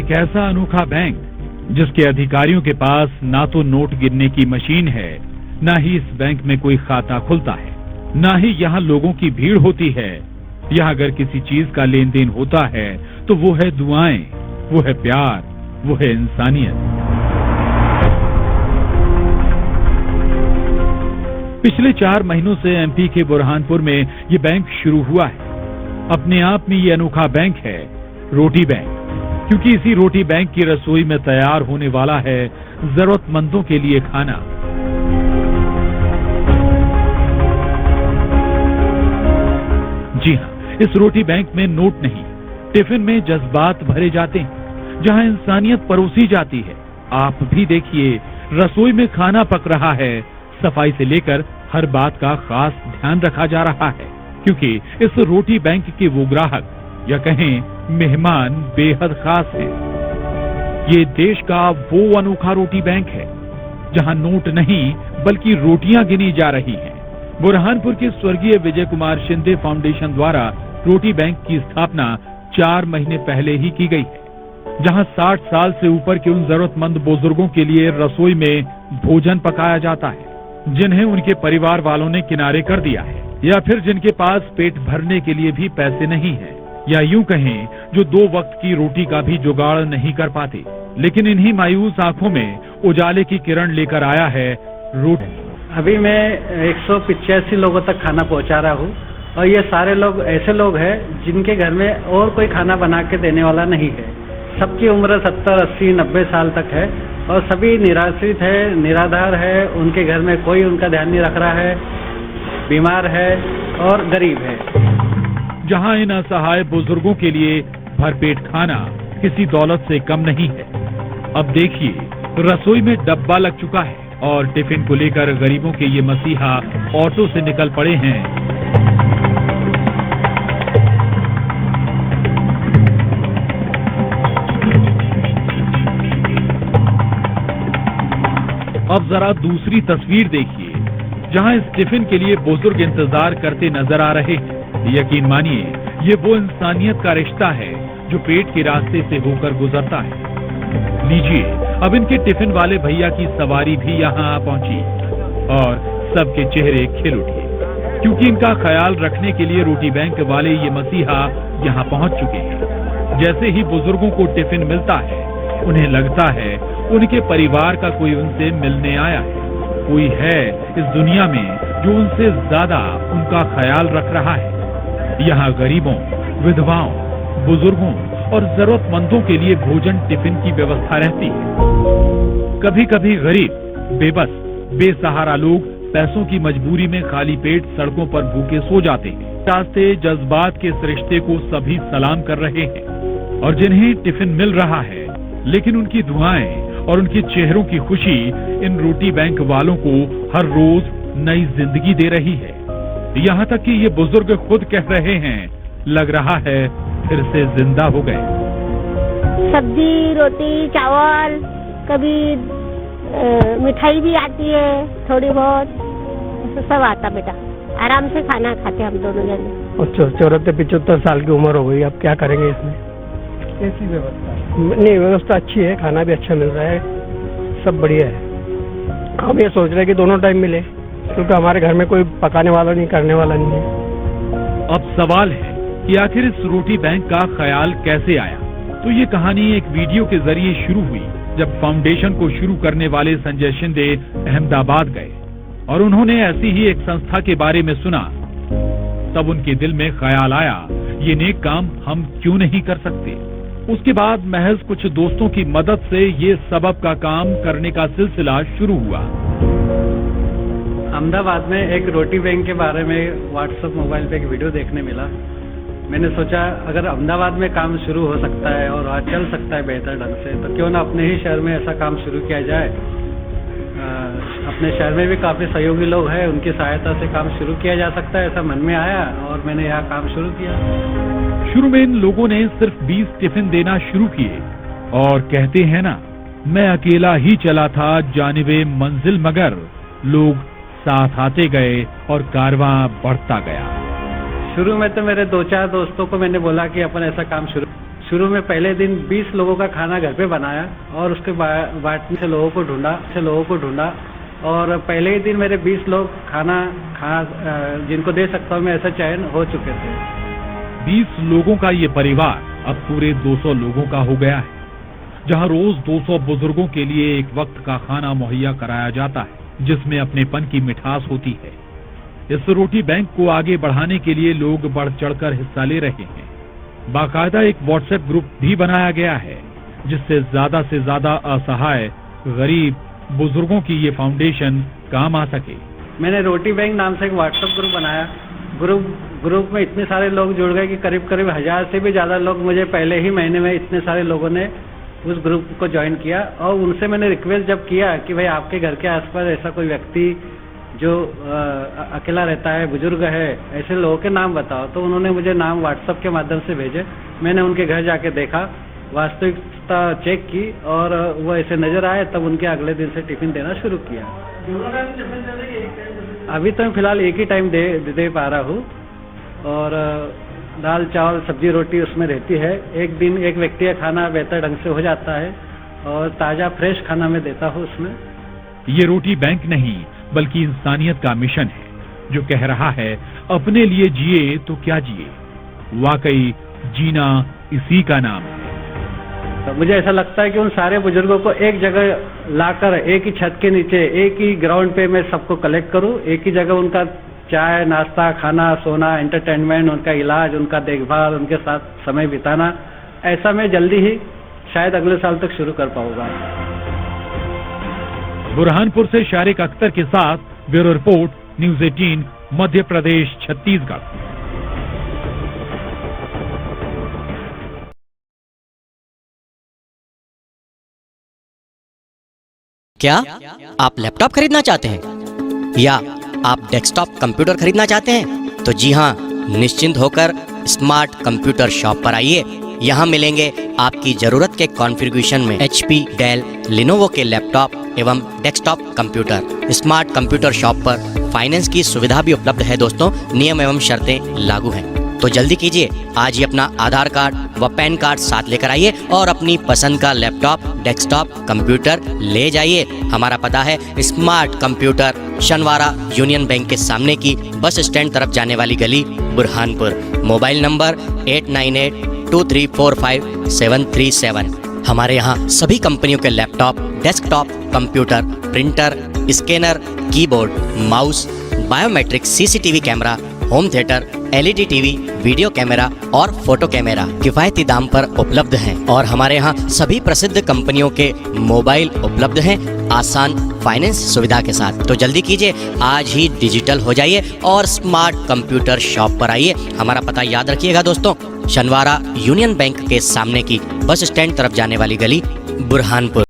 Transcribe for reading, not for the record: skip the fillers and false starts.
एक ऐसा अनोखा बैंक जिसके अधिकारियों के पास ना तो नोट गिनने की मशीन है, ना ही इस बैंक में कोई खाता खुलता है, ना ही यहाँ लोगों की भीड़ होती है। यहाँ अगर किसी चीज का लेन देन होता है तो वो है दुआएं, वो है प्यार, वो है इंसानियत। पिछले 4 महीनों से एमपी के बुरहानपुर में ये बैंक शुरू हुआ है। अपने आप में ये अनोखा बैंक है रोटी बैंक, क्योंकि इसी रोटी बैंक की रसोई में तैयार होने वाला है जरूरतमंदों के लिए खाना। जी हाँ, इस रोटी बैंक में नोट नहीं, टिफिन में जज्बात भरे जाते हैं, जहाँ इंसानियत परोसी जाती है। आप भी देखिए, रसोई में खाना पक रहा है, सफाई से लेकर हर बात का खास ध्यान रखा जा रहा है, क्योंकि इस रोटी बैंक के वो ग्राहक या कहें मेहमान बेहद खास हैं। ये देश का वो अनोखा रोटी बैंक है जहां नोट नहीं बल्कि रोटियां गिनी जा रही हैं। बुरहानपुर के स्वर्गीय विजय कुमार शिंदे फाउंडेशन द्वारा रोटी बैंक की स्थापना 4 महीने पहले ही की गई है, जहां 60 साल से ऊपर के उन जरूरतमंद बुजुर्गों के लिए रसोई में भोजन पकाया जाता है, जिन्हें उनके परिवार वालों ने किनारे कर दिया है, या फिर जिनके पास पेट भरने के लिए भी पैसे नहीं हैं, या यूं कहें जो 2 वक्त की रोटी का भी जुगाड़ नहीं कर पाते। लेकिन इन्हीं मायूस आंखों में उजाले की किरण लेकर आया है रोटी। अभी मैं 185 लोगों तक खाना पहुंचा रहा हूं, और ये सारे लोग ऐसे लोग हैं जिनके घर में और कोई खाना बना के देने वाला नहीं है। सबकी उम्र 70, 80, 90 साल तक है, और सभी निराश्रित है, निराधार है, उनके घर में कोई उनका ध्यान नहीं रख रहा है, बीमार है और गरीब है। जहां इन असहाय बुजुर्गों के लिए भरपेट खाना किसी दौलत से कम नहीं है। अब देखिए, रसोई में डब्बा लग चुका है और टिफिन को लेकर गरीबों के ये मसीहा ऑटो से निकल पड़े हैं। अब जरा दूसरी तस्वीर देखिए, जहां इस टिफिन के लिए बुजुर्ग इंतजार करते नजर आ रहे हैं। यकीन मानिए, ये वो इंसानियत का रिश्ता है जो पेट के रास्ते से होकर गुजरता है। लीजिए, अब इनके टिफिन वाले भैया की सवारी भी यहाँ आ पहुंची और सबके चेहरे खिल उठे, क्योंकि इनका ख्याल रखने के लिए रोटी बैंक वाले ये मसीहा यहाँ पहुंच चुके हैं। जैसे ही बुजुर्गों को टिफिन मिलता है, उन्हें लगता है उनके परिवार का कोई उनसे मिलने आया है, कोई है इस दुनिया में जो उनसे ज्यादा उनका ख्याल रख रहा है। यहाँ गरीबों, विधवाओं, बुजुर्गों और जरूरतमंदों के लिए भोजन टिफिन की व्यवस्था रहती है। कभी कभी गरीब, बेबस, बेसहारा लोग पैसों की मजबूरी में खाली पेट सड़कों पर भूखे सो जाते हैं। रास्ते जज्बात के इस रिश्ते को सभी सलाम कर रहे हैं, और जिन्हें टिफिन मिल रहा है, लेकिन उनकी दुआएं और उनके चेहरों की खुशी इन रोटी बैंक वालों को हर रोज नई जिंदगी दे रही है। यहाँ तक कि ये बुजुर्ग खुद कह रहे हैं, लग रहा है फिर से जिंदा हो गए। सब्जी, रोटी, चावल, कभी मिठाई भी आती है, थोड़ी बहुत सब आता बेटा। आराम से खाना खाते हम दोनों जने। अच्छा, 74-75 साल की उम्र हो गई, अब क्या करेंगे इसमें? कैसी व्यवस्था? नहीं, व्यवस्था अच्छी है, खाना भी अच्छा मिल रहा है, सब बढ़िया है। हम ये सोच रहे हैं कि दोनों टाइम मिले, क्योंकि हमारे घर में कोई पकाने वाला नहीं, करने वाला नहीं है। अब सवाल है कि आखिर इस रोटी बैंक का ख्याल कैसे आया? तो ये कहानी एक वीडियो के जरिए शुरू हुई, जब फाउंडेशन को शुरू करने वाले संजय शिंदे अहमदाबाद गए और उन्होंने ऐसी ही एक संस्था के बारे में सुना। तब उनके दिल में ख्याल आया, ये नेक काम हम क्यों नहीं कर सकते। उसके बाद महज कुछ दोस्तों की मदद से ये सबब का काम करने का सिलसिला शुरू हुआ। अहमदाबाद में एक रोटी बैंक के बारे में व्हाट्सएप मोबाइल पे एक वीडियो देखने मिला। मैंने सोचा, अगर अहमदाबाद में काम शुरू हो सकता है और वहाँ चल सकता है बेहतर ढंग से, तो क्यों ना अपने ही शहर में ऐसा काम शुरू किया जाए। अपने शहर में भी काफी सहयोगी लोग हैं, उनकी सहायता से काम शुरू किया जा सकता है, ऐसा मन में आया और मैंने यहाँ काम शुरू किया। शुरू में इन लोगों ने सिर्फ 20 टिफिन देना शुरू किए, और कहते हैं ना, मैं अकेला ही चला था जानिबे मंजिल, मगर लोग साथ आते गए और कारवां बढ़ता गया। शुरू में तो मेरे 2-4 दोस्तों को मैंने बोला कि अपन ऐसा काम शुरू में पहले दिन 20 लोगों का खाना घर पे बनाया और उसके बाद से लोगों को ढूंढा और पहले ही दिन मेरे 20 लोग खाना जिनको दे सकता हूँ मैं, ऐसा चयन हो चुके थे। 20 लोगों का ये परिवार अब पूरे 200 लोगों का हो गया है, जहां रोज 200 बुजुर्गों के लिए एक वक्त का खाना मुहैया कराया जाता है, जिसमें अपनेपन की मिठास होती है। इस रोटी बैंक को आगे बढ़ाने के लिए लोग बढ़ चढ़कर हिस्सा ले रहे हैं। बाकायदा एक व्हाट्सएप ग्रुप भी बनाया गया है, जिससे ज्यादा से ज्यादा असहाय, गरीब, बुजुर्गों की ये फाउंडेशन काम आ सके। मैंने रोटी बैंक नाम से एक व्हाट्सएप ग्रुप बनाया। ग्रुप में इतने सारे लोग जुड़ गए कि करीब 1000 से भी ज्यादा लोग, मुझे पहले ही महीने में इतने सारे लोगों ने उस ग्रुप को ज्वाइन किया। और उनसे मैंने रिक्वेस्ट जब किया कि भाई आपके घर के आसपास ऐसा कोई व्यक्ति जो अकेला रहता है, बुजुर्ग है, ऐसे लोगों के नाम बताओ, तो उन्होंने मुझे नाम व्हाट्सएप के माध्यम से भेजे। मैंने उनके घर जाके देखा, वास्तविकता चेक की और वो ऐसे नजर आए, तब उनके अगले दिन से टिफिन देना शुरू किया। अभी तो मैं फिलहाल एक ही टाइम दे पा रहा हूँ और दाल चावल सब्जी रोटी उसमें रहती है। एक दिन एक व्यक्ति का खाना बेहतर ढंग से हो जाता है और ताज़ा फ्रेश खाना मैं देता हूँ उसमें। ये रोटी बैंक नहीं बल्कि इंसानियत का मिशन है, जो कह रहा है अपने लिए जिए तो क्या जिए। वाकई जीना इसी का नाम है। तो मुझे ऐसा लगता है कि उन सारे बुजुर्गों को एक जगह लाकर, एक ही छत के नीचे, एक ही ग्राउंड पे मैं सबको कलेक्ट करूं, एक ही जगह उनका चाय नाश्ता, खाना, सोना, एंटरटेनमेंट, उनका इलाज, उनका देखभाल, उनके साथ समय बिताना, ऐसा मैं जल्दी ही शायद अगले साल तक शुरू कर पाऊंगा। बुरहानपुर से शारिक अख्तर के साथ bureau report, news 18, Madhya Pradesh, Chhattisgarh. क्या आप लैपटॉप खरीदना चाहते हैं या आप डेस्कटॉप कंप्यूटर खरीदना चाहते हैं? तो जी हाँ, निश्चिंत होकर स्मार्ट कंप्यूटर शॉप पर आइए। यहाँ मिलेंगे आपकी जरूरत के कॉन्फ़िगरेशन में HP, डेल, लिनोवो के लैपटॉप एवं desktop computer. Smart computer shop पर फाइनेंस की सुविधा भी उपलब्ध है दोस्तों। नियम एवं शर्तें लागू हैं। तो जल्दी कीजिए, आज ही अपना आधार कार्ड व पैन कार्ड साथ लेकर आइए और अपनी पसंद का लैपटॉप, डेस्कटॉप कंप्यूटर ले जाइए। हमारा पता है स्मार्ट कंप्यूटर, शनवारा यूनियन बैंक के सामने की बस स्टैंड तरफ जाने वाली गली, बुरहानपुर। Mobile number 8982345737। हमारे यहाँ सभी कंपनियों के laptop, desktop computer, printer, scanner, keyboard, mouse, biometric CCTV camera, home theatre, LED TV, video camera और फोटो कैमरा किफायती दाम पर उपलब्ध हैं। और हमारे यहाँ सभी प्रसिद्ध कंपनियों के मोबाइल उपलब्ध हैं आसान फाइनेंस सुविधा के साथ। तो जल्दी कीजिए, आज ही डिजिटल हो जाइए और स्मार्ट कंप्यूटर शॉप पर आइए। हमारा पता याद रखिएगा दोस्तों, शनवारा यूनियन बैंक के सामने की बस स्टैंड तरफ जाने वाली गली, बुरहानपुर।